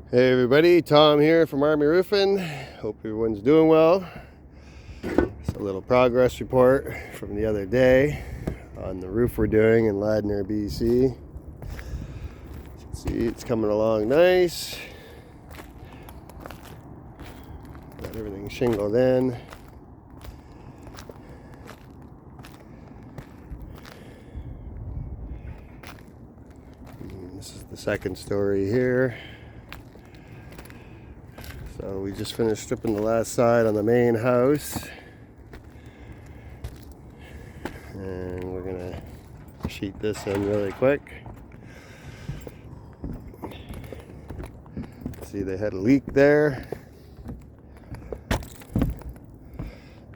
Hey everybody, Tom here from Army Roofing. Hope everyone's doing well. It's a little progress report from the other day on the roof we're doing in Ladner, BC. You can see it's coming along nice. Got everything shingled in. And this is the second story here. So we just finished stripping the last side on the main house, and we're gonna sheet this in really quick. See, they had a leak there,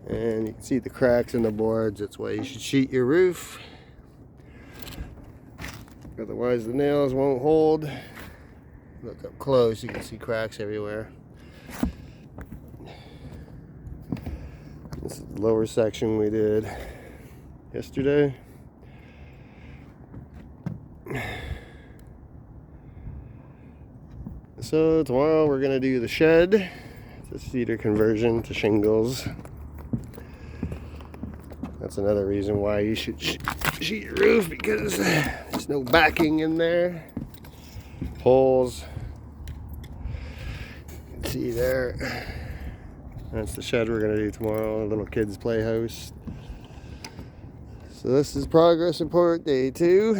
and you can see the cracks in the boards. That's why you should sheet your roof, otherwise the nails won't hold. Look up close, you can see cracks everywhere. This is the lower section we did yesterday. So tomorrow we're going to do the shed. It's a cedar conversion to shingles. That's another reason why you should sheet your roof, because there's no backing in there. Holes. You can see there. That's the shed we're going to do tomorrow, a little kids' playhouse. So this is progress report day 2.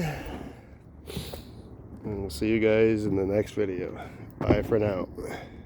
And we'll see you guys in the next video. Bye for now.